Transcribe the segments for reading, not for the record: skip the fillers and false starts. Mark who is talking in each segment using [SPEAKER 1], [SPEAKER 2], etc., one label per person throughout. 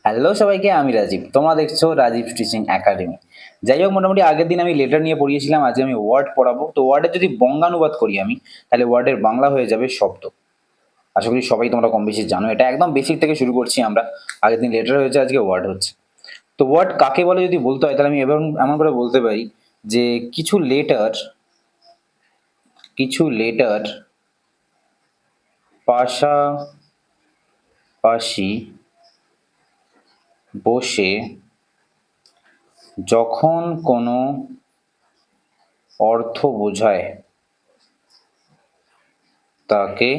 [SPEAKER 1] Hello সবাইকে, আমি রাজীব। তোমরা দেখছো রাজীব টিচিং একাডেমি। যাই হোক, মোটামুটি আগের দিন আমি লেটার নিয়ে পড়িয়েছিলাম, আজকে আমি ওয়ার্ড পড়াবো। তো ওয়ার্ডের যদি বঙ্গানুবাদ করি আমি, তাহলে ওয়ার্ডের বাংলা হয়ে যাবে শব্দ। আশা করি সবাই তোমরা কম বেশি জানো, এটা একদম বেসিক থেকে শুরু করছি আমরা। আগের দিন লেটার হয়েছে, আজকে ওয়ার্ড হচ্ছে। তো ওয়ার্ড কাকে বলে যদি বলতে হয়, তাহলে আমি এবার এমন করে বলতে পারি যে কিছু লেটার পাশাপাশি বসে যখন কোনো অর্থ বোঝায় তাকে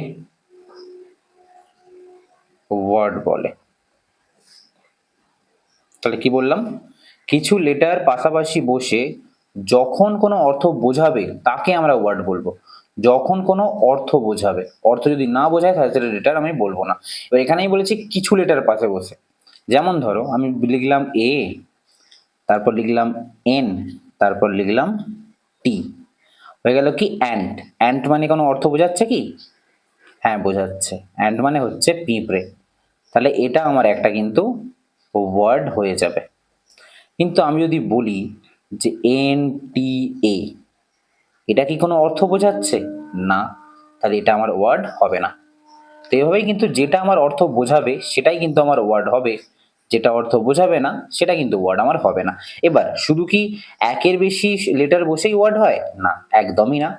[SPEAKER 1] ওয়ার্ড বলে। তাহলে কি বললাম? কিছু লেটার পাশাপাশি বসে যখন কোনো অর্থ বোঝাবে তাকে আমরা ওয়ার্ড বলবো। যখন কোনো অর্থ বোঝাবে, অর্থ যদি না বোঝায় তাহলে সেটা লেটার আমি বলবো না। এবার এখানেই বলেছি কিছু লেটার পাশে বসে। যেমন ধরো আমি লিখলাম এ, তারপর লিখলাম এন, তারপর লিখলাম টি। হয়ে গেল কি অ্যান্ট। অ্যান্ট মানে কোনো অর্থ বোঝাচ্ছে কি? হ্যাঁ, বোঝাচ্ছে। অ্যান্ট মানে হচ্ছে পিঁপড়ে। তাহলে এটা আমার একটা কিন্তু ওয়ার্ড হয়ে যাবে। কিন্তু আমি যদি বলি যে NTA, এটা কি কোনো অর্থ বোঝাচ্ছে? না, তাহলে এটা আমার ওয়ার্ড হবে না। তো এভাবেই কিন্তু যেটা আমার অর্থ বোঝাবে সেটাই কিন্তু আমার ওয়ার্ড হবে, যেটা অর্থ বোঝাবে না সেটা কিন্তু ওয়ার্ড আমার হবে না। এবার শুধু কি একের বেশি লেটার বসেই ওয়ার্ড হয়? না, একদমই না।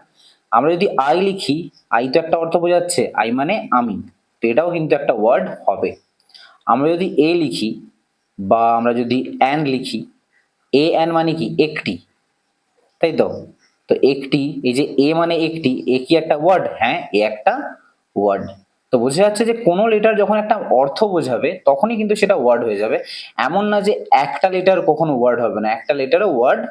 [SPEAKER 1] আমরা যদি আই লিখি, আই তো একটা অর্থ বোঝাচ্ছে, আই মানে আমি, তো এটাও কিন্তু একটা ওয়ার্ড হবে। আমরা যদি এ লিখি বা আমরা যদি অ্যান লিখি, এ অ্যান মানে কি? একটি, তাই তো? তো একটি, এই যে এ মানে একটি, এ কি একটা ওয়ার্ড? হ্যাঁ, এ একটা ওয়ার্ড। তো বোঝা যাচ্ছে যে কোনো লেটার যখন একটা অর্থ বোঝাবে তখনই কিন্তু সেটা ওয়ার্ড হয়ে যাবে। এমন না যে একটা লেটার কখনো ওয়ার্ড হবে না, একটা লেটারও ওয়ার্ড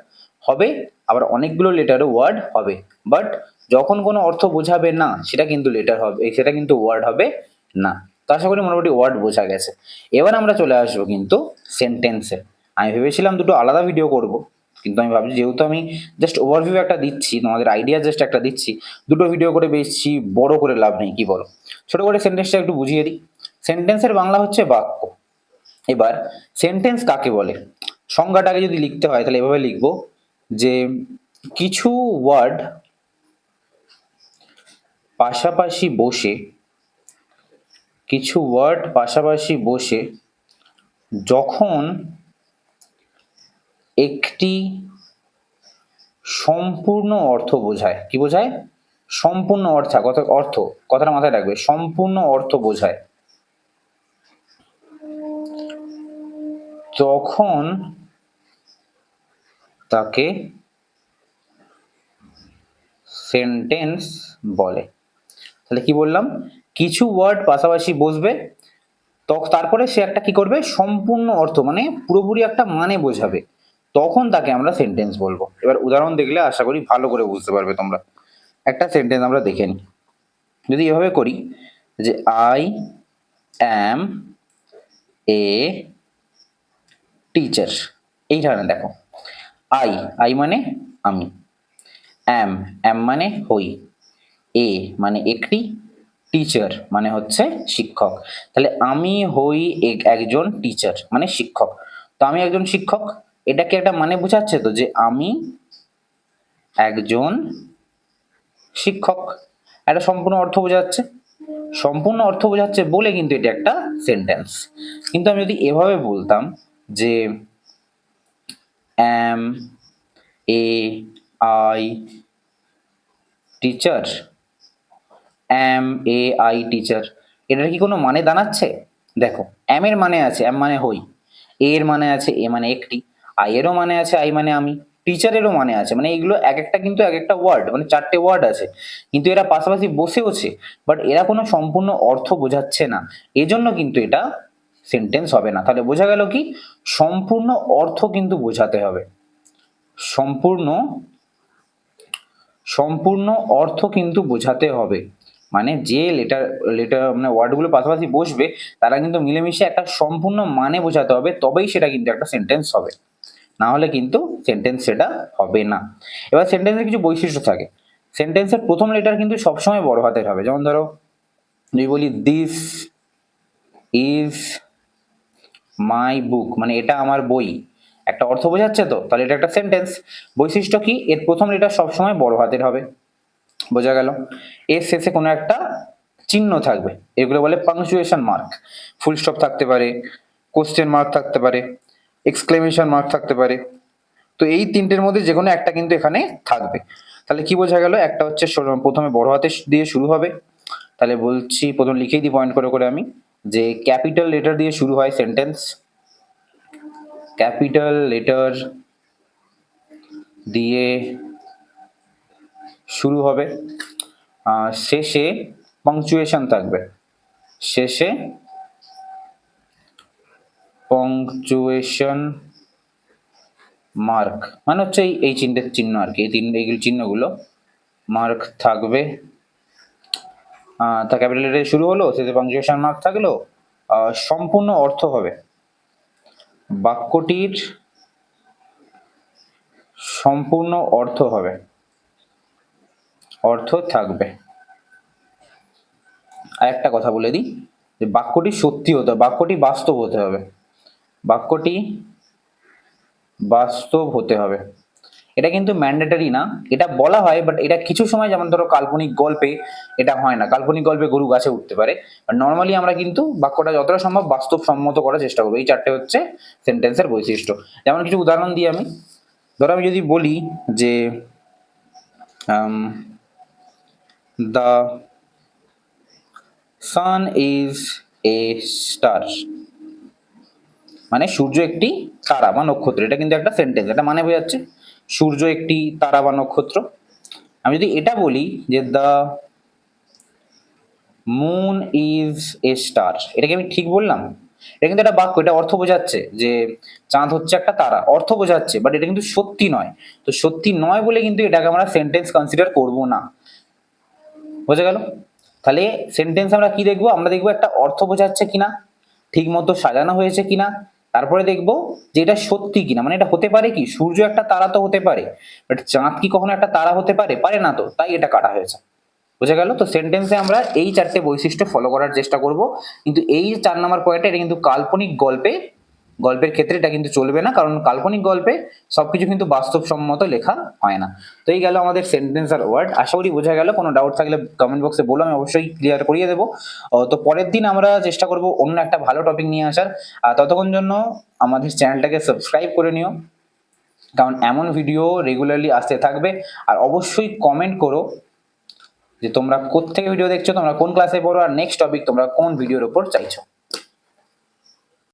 [SPEAKER 1] হবে, আবার অনেকগুলো লেটারও ওয়ার্ড হবে। বাট যখন কোনো অর্থ বোঝাবে না সেটা কিন্তু লেটার হবে, সেটা কিন্তু ওয়ার্ড হবে না। তো আশা করি মোটামুটি ওয়ার্ড বোঝা গেছে। এবার আমরা চলে আসবো কিন্তু সেন্টেন্সে। আমি ভেবেছিলাম দুটো আলাদা ভিডিও করব, কিন্তু আমি ভাবছি যেহেতু আমি জাস্ট ওভারভিউ একটা দিচ্ছি, তোমাদের আইডিয়া জাস্ট একটা দিচ্ছি, দুটো ভিডিও করে বেশি বড় করে লাভ নেই, কি বলো? ছোট করে সেন্টেন্সটা একটু বুঝিয়ে দিই। সেন্টেন্সের বাংলা হচ্ছে বাক্য। এবার সেন্টেন্স কাকে বলে, সংজ্ঞাটাকে যদি লিখতে হয় তাহলে এভাবে লিখবো যে কিছু ওয়ার্ড পাশাপাশি বসে যখন একটি সম্পূর্ণ অর্থ বোঝায়। কি বোঝায়? সম্পূর্ণ অর্থ, কথাটা মাথায় রাখবে, সম্পূর্ণ অর্থ বোঝায়, তখন তাকে সেন্টেন্স বলে। তাহলে কি বললাম? কিছু ওয়ার্ড পাশাপাশি বসবে, তারপরে সে একটা কি করবে? সম্পূর্ণ অর্থ মানে পুরোপুরি একটা মানে বোঝাবে, তখন তাকে আমরা সেন্টেন্স বলবো। এবার উদাহরণ দেখলে আশা করি ভালো করে বুঝতে পারবে তোমরা। একটা সেন্টেন্স আমরা দেখে নিই। যদি এভাবে করি যে আই অ্যাম এ টিচার, এই ধরনের দেখো, আই, আই মানে আমি, অ্যাম, অ্যাম মানে হই, এ মানে একটি, টিচার মানে হচ্ছে শিক্ষক। তাহলে আমি হই একজন টিচার মানে শিক্ষক। তো আমি একজন শিক্ষক, এটাকে একটা মানে বোঝাচ্ছে তো যে আমি একজন শিক্ষক, একটা সম্পূর্ণ অর্থ বোঝাচ্ছে। সম্পূর্ণ অর্থ বোঝাচ্ছে বলে কিন্তু এটা একটা সেন্টেন্স। কিন্তু আমি যদি এভাবে বলতাম যে am a I teacher, am a I teacher, এটার কি কোনো মানে দাঁড়াচ্ছে? দেখো, অ্যাম এর মানে আছে অ্যাম মানে হই, এ এর মানে আছে এ মানে একটি, আই এরও মানে আছে আই মানে আমি, টিচারেরও মানে আছে, মানে এগুলো এক একটা কিন্তু এক একটা ওয়ার্ড, মানে চারটে ওয়ার্ড আছে, কিন্তু এরা পাশাপাশি বসেওছে, বাট এরা কোনো সম্পূর্ণ অর্থ বোঝাচ্ছে না, এজন্য কিন্তু এটা সেন্টেন্স হবে না। তাহলে বোঝা গেল কি? সম্পূর্ণ অর্থ কিন্তু বোঝাতে হবে। সম্পূর্ণ সম্পূর্ণ অর্থ কিন্তু বোঝাতে হবে, মানে যে লেটার লেটার মানে ওয়ার্ডগুলো পাশাপাশি বসবে তারা কিন্তু মিলেমিশে একটা সম্পূর্ণ মানে বোঝাতে হবে, তবেই সেটা কিন্তু একটা সেন্টেন্স হবে, না হলে কিন্তু সেন্টেন্স সেটা হবে না। এবার সেন্টেন্সের কিছু বৈশিষ্ট্য থাকে। সেন্টেন্সের প্রথম লেটার কিন্তু সবসময় বড় হাতের হবে। যেমন ধরো যদি বলি দিস ইজ মাই বুক মানে এটা আমার বই, একটা অর্থ বোঝাচ্ছে তো, তাহলে এটা একটা সেন্টেন্স। বৈশিষ্ট্য কি, এর প্রথম লেটার সবসময় বড় হাতের হবে, বোঝা গেল। এর শেষে কোনো একটা চিহ্ন থাকবে, এগুলো বলে পাংচুয়েশন মার্ক। ফুল স্টপ থাকতে পারে, কোশ্চেন মার্ক থাকতে পারে, এক্সক্লেমেশন মার্ক থাকতে পারে। তো এই তিনটের মধ্যে যে কোনো একটা কিন্তু এখানে থাকবে। তাহলে কি বোঝা গেল, একটা হচ্ছে প্রথমে বড় হাতে দিয়ে শুরু হবে। তাহলে বলছি, প্রথম লিখেই দিই পয়েন্ট করে করে আমি, যে ক্যাপিটাল লেটার দিয়ে শুরু হয় সেন্টেন্স, ক্যাপিটাল লেটার দিয়ে শুরু হবে, শেষে পাংচুয়েশন থাকবে, শেষে পাংচুয়েশন মার্ক মানে হচ্ছে এই চিহ্নের চিহ্ন আর কি, এইগুলো চিহ্নগুলো মার্ক থাকবে। তা ক্যাপিটাল লেটারে শুরু হলো, শেষে পাংচুয়েশন মার্ক থাকলো। সম্পূর্ণ অর্থ হবে, বাক্যটির সম্পূর্ণ অর্থ হবে, অর্থ থাকবে। আর একটা কথা বলে দিই, যে বাক্যটি সত্যি হতে হবে, বাক্যটি বাস্তব হতে হবে, বাক্যটি বাস্তব হতে হবে। এটা কিন্তু ম্যান্ডেটরি না, এটা বলা হয়, বাট এটা কিছু সময়, যেমন ধরো কাল্পনিক গল্পে এটা হয় না, কাল্পনিক গল্পে গরু গাছে উঠতে পারে, নর্মালি আমরা কিন্তু বাক্যটা যতটা সম্ভব বাস্তবসম্মত করার চেষ্টা করবো। এই চারটে হচ্ছে সেন্টেন্সের বৈশিষ্ট্য। যেমন কিছু উদাহরণ দিই আমি, ধরো আমি যদি বলি যে the sun is a star, মানে সূর্য একটি তারা বা নক্ষত্র, এটা কিন্তু একটা সেন্টেন্স, এটা মানে বোঝাচ্ছে সূর্য একটি তারা বা নক্ষত্র। আমি যদি এটা বলি যে the moon is a star, এটাকে আমি ঠিক বললাম? এটা কিন্তু একটা বাক্য, এটা অর্থ বোঝাচ্ছে যে চাঁদ হচ্ছে একটা তারা, অর্থ বোঝাচ্ছে, বাট এটা কিন্তু সত্যি নয়। তো সত্যি নয় বলে কিন্তু এটাকে আমরা সেন্টেন্স কনসিডার করব না, বোঝা গেল? তাহলে সেন্টেন্স আমরা কি দেখবো, আমরা দেখবো একটা অর্থ বোঝাচ্ছে কিনা, ঠিক মতো সাজানো হয়েছে কিনা, তারপরে দেখবো যে এটা সত্যি কিনা, মানে এটা হতে পারে কি, সূর্য একটা তারা তো হতে পারে, বাট চাঁদ কি কখনো একটা তারা হতে পারে? পারে না, তো তাই এটা কাটা হয়েছে, বোঝা গেল? তো সেন্টেন্সে আমরা এই চারটে বৈশিষ্ট্য ফলো করার চেষ্টা করব, কিন্তু এই 4 নম্বর পয়েন্টটা, এটা কিন্তু কাল্পনিক গল্পের ক্ষেত্রে এটা কিন্তু চলবে না, কারণ কাল্পনিক গল্পে সবকিছু কিন্তু বাস্তবসম্মত লেখা হয় না। তো এই গেল আমাদের সেন্টেন্স আর ওয়ার্ড, আশা করি বোঝা গেল। কোনো ডাউট থাকলে কমেন্ট বক্সে বলো, আমি অবশ্যই ক্লিয়ার করিয়ে দেবো। তো পরের দিন আমরা চেষ্টা করব অন্য একটা ভালো টপিক নিয়ে আসার। ততক্ষণ জন্য আমাদের চ্যানেলটাকে সাবস্ক্রাইব করে নিও, কারণ এমন ভিডিও রেগুলারলি আসতে থাকবে। আর অবশ্যই কমেন্ট করো যে তোমরা কোত্থেকে ভিডিও দেখছো, তোমরা কোন ক্লাসে পড়ো, আর নেক্সট টপিক তোমরা কোন ভিডিওর উপর চাইছো।